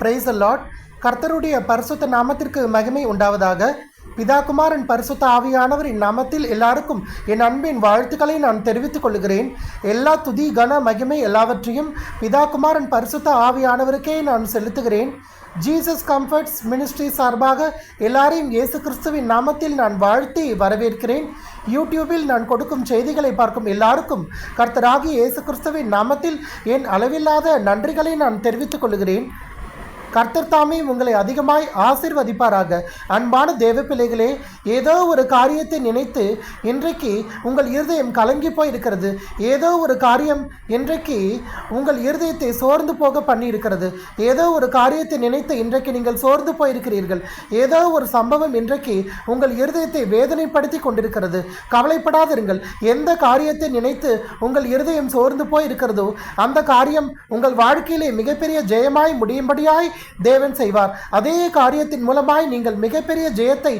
Praise the Lord. கர்த்தருடைய பரிசுத்த நாமத்திற்கு மகிமை உண்டாவதாக. பிதா குமாரன் பரிசுத்த ஆவியானவரின் நாமத்தில் எல்லாருக்கும் என் அன்பின் வாழ்த்துக்களை நான் தெரிவித்துக் கொள்கிறேன். எல்லா துதி கன மகிமை எல்லாவற்றையும் பிதா குமாரன் பரிசுத்த ஆவியானவருக்கே நான் செலுத்துகிறேன். ஜீசஸ் கம்ஃபர்ட்ஸ் மினிஸ்ட்ரி சார்பாக எல்லாரையும் இயேசு கிறிஸ்துவின் நாமத்தில் நான் வாழ்த்தி வரவேற்கிறேன். யூடியூபில் நான் கொடுக்கும் செய்திகளை பார்க்கும் எல்லாருக்கும் கர்த்தராகிய இயேசு கிறிஸ்துவின் நாமத்தில் என் அளவில்லாத நன்றிகளை நான் தெரிவித்துக் கொள்கிறேன். கர்த்தர் தாமே உங்களை அதிகமாய் ஆசீர்வதிப்பாராக. அன்பான தேவ பிள்ளைகளே, ஏதோ ஒரு காரியத்தை நினைத்து இன்றைக்கு உங்கள் இருதயம் கலங்கி போயிருக்கிறது. ஏதோ ஒரு காரியம் இன்றைக்கு உங்கள் இருதயத்தை சோர்ந்து போக பண்ணி இருக்கிறது. ஏதோ ஒரு காரியத்தை நினைத்து இன்றைக்கு நீங்கள் சோர்ந்து போயிருக்கிறீர்கள். ஏதோ ஒரு சம்பவம் இன்றைக்கு உங்கள் இருதயத்தை வேதனைப்படுத்தி கொண்டிருக்கிறது. கவலைப்படாதிருங்கள். எந்த காரியத்தை நினைத்து உங்கள் இருதயம் சோர்ந்து போயிருக்கிறதோ அந்த காரியம் உங்கள் வாழ்க்கையிலே மிகப்பெரிய ஜெயமாய் முடியும்படியாய் தேவன் செய்வார். அதே காரியத்தின் மூலமாய் நீங்கள் மிகப்பெரிய ஜெயத்தை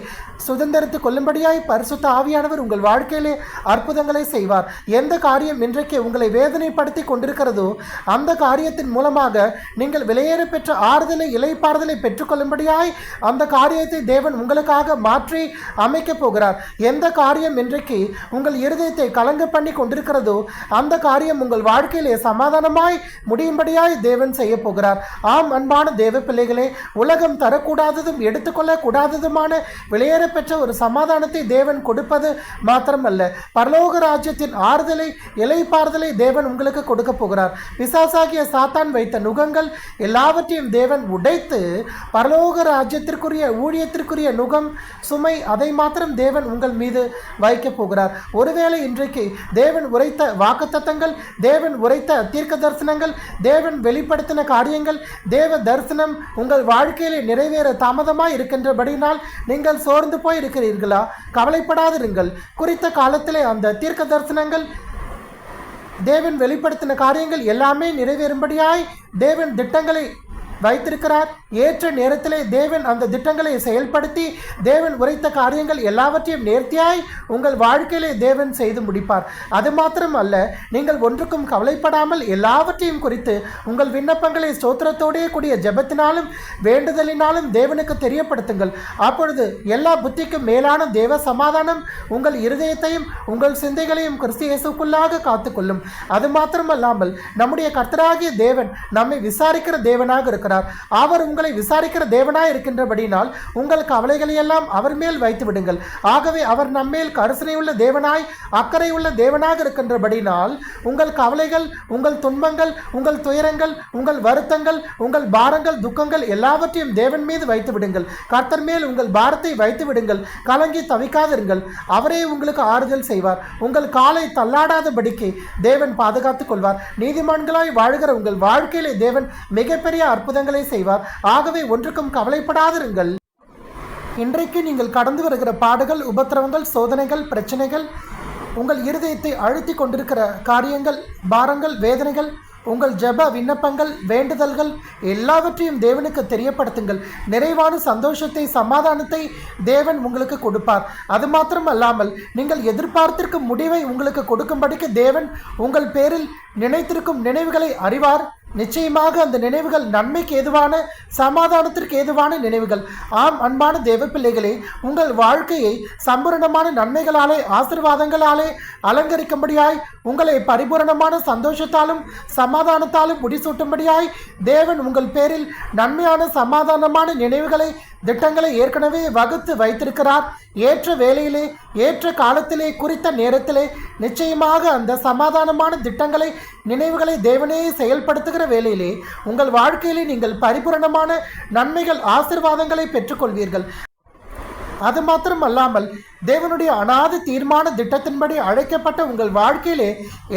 சுதந்திரத்துக் கொள்ளும்படியாய் பரிசுத்த ஆவியானவர் உங்கள் வாழ்க்கையிலே அற்புதங்களை செய்வார். எந்த காரியம் இன்றைக்கு உங்களை வேதனைப்படுத்தி கொண்டிருக்கிறதோ அந்த காரியத்தின் மூலமாக நீங்கள் விலையேற பெற்ற ஆறுதலை இளைப்பாறுதலை பெற்றுக்கொள்ளும்படியாய் அந்த காரியத்தை தேவன் உங்களுக்காக மாற்றி அமைக்கப் போகிறார். எந்த காரியம் இன்றைக்கு உங்கள் இருதயத்தை கலங்க பண்ணி கொண்டிருக்கிறதோ அந்த காரியம் உங்கள் வாழ்க்கையிலே சமாதானமாய் முடியும்படியாய் தேவன் செய்ய போகிறார். ஆம் அன்பான தேவ பிள்ளைகளே, உலகம் தரக்கூடாததும் எடுத்துக்கொள்ள கூடாததுமான விலையேற பெற்ற ஒரு சமாதானத்தை தேவன் கொடுப்பது மாத்திரமல்ல, பரலோக ராஜ்யத்தின் ஆறுதலை இளைப்பாறுதலை தேவன் உங்களுக்கு கொடுக்க போகிறார். பிசாசாகிய சாத்தான் வைத்த நுகங்கள் எல்லாவற்றையும் தேவன் உடைத்து பரலோக ராஜ்யத்திற்குரிய ஊழியத்திற்குரிய நுகம் சுமை அதை மாத்திரம் தேவன் உங்கள் மீது வைக்க போகிறார். ஒருவேளை இன்றைக்கு தேவன் உரைத்த வாக்குத்தத்தங்கள், தேவன் உரைத்த தீர்க்க தரிசனங்கள், தேவன் வெளிப்படுத்தின காரியங்கள், தேவ தரிசனம் உங்கள் வாழ்க்கையிலே நிறைவேற தாமதமாய் இருக்கின்றபடினால் நீங்கள் சோர்ந்து போய் இருக்கிறீர்களா? கவலைப்படாதிருங்கள். குறித்த காலத்திலே அந்த தீர்க்க தரிசனங்கள், தேவன் வெளிப்படுத்தின காரியங்கள் எல்லாமே நிறைவேறும்படியாய் தேவன் திட்டங்களை வைத்திருக்கிறார். ஏற்ற நேரத்திலே தேவன் அந்த திட்டங்களை செயல்படுத்தி தேவன் உரைத்த காரியங்கள் எல்லாவற்றையும் நேர்த்தியாய் உங்கள் வாழ்க்கையிலே தேவன் செய்து முடிப்பார். அது மாத்திரம் அல்ல, நீங்கள் ஒன்றுக்கும் கவலைப்படாமல் எல்லாவற்றையும் குறித்து உங்கள் விண்ணப்பங்களை ஸ்தோத்திரத்தோடே கூடிய ஜெபத்தினாலும் வேண்டுதலினாலும் தேவனுக்கு தெரியப்படுத்துங்கள். அப்பொழுது எல்லா புத்திக்கும் மேலான தேவ சமாதானம் உங்கள் இருதயத்தையும் உங்கள் சிந்தைகளையும் கிறிஸ்து இயேசுக்குள்ளாக காத்துக்கொள்ளும். அது மாத்திரமல்லாமல் நம்முடைய கர்த்தராகிய தேவன் நம்மை விசாரிக்கிற தேவனாக இருக்கிறார். அவர் உங்களை விசாரிக்கிற தேவனாய் இருக்கின்றபடினால் உங்கள் கவலைகளை எல்லாம் அவர் மேல் வைத்து விடுங்கள். ஆகவே அவர் நம்மேல் கருசனை உள்ள தேவனாய் அக்கறை உள்ள தேவனாக இருக்கின்றபடினால் உங்கள் கவலைகள், உங்கள் துன்பங்கள், உங்கள் துயரங்கள், உங்கள் வருத்தங்கள், உங்கள் பாரங்கள், துக்கங்கள் எல்லாவற்றையும் தேவன் மீது வைத்து விடுங்கள். கர்த்தர் மேல் உங்கள் பாரத்தை வைத்து விடுங்கள். கலங்கி தவிக்காதிருங்கள். அவரே உங்களுக்கு ஆறுதல் செய்வார். உங்கள் காலை தள்ளாடாதபடிக்கு தேவன் பாதுகாத்துக் கொள்வார். நீதிமான்களாய் வாழ்கிற உங்கள் வாழ்க்கையிலே தேவன் மிகப்பெரிய அற்புதங்களை செய்வார். ஆகவே ஒன்றுக்கும் கவலைப்படாதிருங்கள். இன்றைக்கு நீங்கள் கடந்து வருகிற பாடுகள், உபத்திரவங்கள், சோதனைகள், பிரச்சனைகள், உங்கள் இருதயத்தை அழுத்தி கொண்டிருக்கிற காரியங்கள், பாரங்கள், வேதனைகள், உங்கள் ஜெப விண்ணப்பங்கள், வேண்டுதல்கள் எல்லாவற்றையும் தேவனுக்கு தெரியப்படுத்துங்கள். நிறைவான சந்தோஷத்தை, சமாதானத்தை தேவன் உங்களுக்கு கொடுப்பார். அது மாத்திரம் அல்லாமல் நீங்கள் எதிர்பார்த்திருக்கும் முடிவை உங்களுக்கு கொடுக்கும்படிக்கு தேவன் உங்கள் பேரில் நினைத்திருக்கும் நினைவுகளை அறிவார். நிச்சயமாக அந்த நினைவுகள் நன்மைக்கு ஏதுவான, சமாதானத்திற்கு ஏதுவான நினைவுகள். ஆம் அன்பான தேவ பிள்ளைகளே, உங்கள் வாழ்க்கையை சம்பூரணமான நன்மைகளாலே, ஆசீர்வாதங்களாலே அலங்கரிக்கும்படியாய், உங்களை பரிபூரணமான சந்தோஷத்தாலும் சமாதானத்தாலும் முடிசூட்டும்படியாய் தேவன் உங்கள் பேரில் நன்மையான சமாதானமான நினைவுகளை, திட்டங்களை ஏற்கனவே வகுத்து வைத்திருக்கிறார். ஏற்ற வேளையிலே, ஏற்ற காலத்திலே, குறித்த நேரத்திலே நிச்சயமாக அந்த சமாதானமான திட்டங்களை, நினைவுகளை தேவனே செயல்படுத்துகிற வேளையிலே உங்கள் வாழ்க்கையிலே நீங்கள் பரிபூரணமான நன்மைகள், ஆசீர்வாதங்களை பெற்றுக்கொள்வீர்கள். அது மாத்திரம் அல்லாமல் தேவனுடைய அநாதி தீர்மான திட்டத்தின்படி அழைக்கப்பட்ட உங்கள் வாழ்க்கையிலே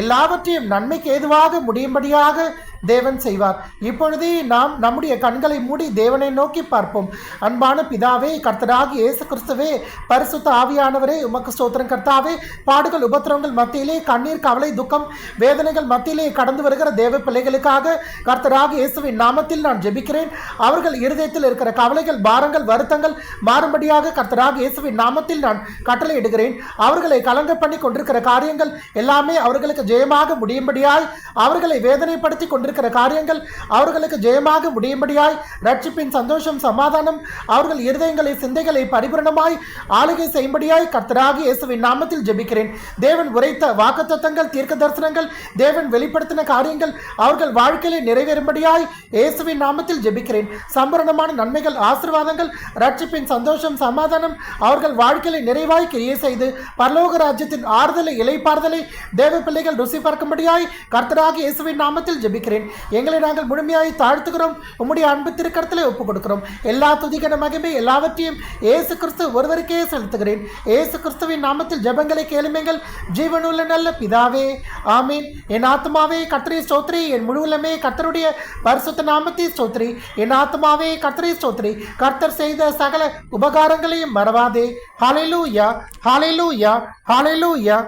எல்லாவற்றையும் நன்மைக்கு ஏதுவாக முடியும்படியாக தேவன் செய்வார். இப்பொழுதே நாம் நம்முடைய கண்களை மூடி தேவனை நோக்கி பார்ப்போம். அன்பான பிதாவே, கர்த்தராகிய இயேசு கிறிஸ்துவே, பரிசுத்த ஆவியானவரே, உமக்கு ஸ்தோத்திரம். கர்த்தாவே, பாடுகள், உபத்திரவங்கள் மத்தியிலே, கண்ணீர், கவலை, துக்கம், வேதனைகள் மத்தியிலே கடந்து வருகிற தேவ பிள்ளைகளுக்காக கர்த்தராகிய இயேசுவின் நாமத்தில் நான் ஜெபிக்கிறேன். அவர்கள் இருதயத்தில் இருக்கிற கவலைகள், பாரங்கள், வருத்தங்கள் மாறும்படியாக கர்த்தராகிய இயேசுவின் நாமத்தில் நான் கட்டளையிடுகிறேன். அவர்களை கலங்க பண்ணி கொண்டிருக்கிற காரியங்கள் எல்லாமே அவர்களுக்கு ஜெயமாக முடியும்படியாய், அவர்களை வேதனைப்படுத்தி கொண்டிருக்கிற காரியங்கள் அவர்களுக்கு ஜெயமாக முடியும்படியாய், ரட்சிப்பின் சந்தோஷம் சமாதானம் அவர்கள் இருதயங்களை சிந்தைகளை பரிபூரணமாய் ஆளுகை செய்யும்படியாய் கர்த்தராகிய இயேசுவின் நாமத்தில் ஜெபிக்கிறேன். தேவன் உரைத்த வாக்குத்தத்தங்கள், தீர்க்க தரிசனங்கள், தேவன் வெளிப்படுத்தின காரியங்கள் அவர்கள் வாழ்க்கையிலே நிறைவேறும்படியாய் இயேசுவின் நாமத்தில் ஜெபிக்கிறேன். சம்பூரணமான நன்மைகள், ஆசீர்வாதங்கள், ரட்சிப்பின் சந்தோஷம் சமாதானம் அவர்கள் வாழ்க்கையில நிறைவாய் கிரியை செய்து பரலோக ராஜ்யத்தின் ஆறுதலை இளைப்பாறுதலை தேவ பிள்ளைகள் ருசி பார்க்கும்படியாய் கர்த்தராகிய இயேசுவின் நாமத்தில் ஜெபிக்கிறேன். எங்களை நாங்கள் முழுமையாய் தாழ்த்துகிறோம். உம்முடைய அன்பு திருக்கரத்திலே ஒப்புக் கொடுக்கிறோம். எல்லா துதிகன மகிமை எல்லாவற்றையும் இயேசு கிறிஸ்து ஒருவருக்கே செலுத்துகிறேன். இயேசு கிறிஸ்துவின் நாமத்தில் ஜெபங்களை கேளுங்கள் ஜீவனுள்ள நல்ல பிதாவே, ஆமீன். என் ஆத்மாவே கர்த்தரை ஸ்தோத்திரி, என் முழு உள்ளமே கர்த்தருடைய பரிசுத்த நாமத்தை ஸ்தோத்திரி. என் ஆத்மாவே கர்த்தரை ஸ்தோத்திரி, கர்த்தர் செய்த சகல உபகாரங்களையும் மறவாதே. ஹல்லேலூயா, ஹல்லேலூயா, ஹல்லேலூயா.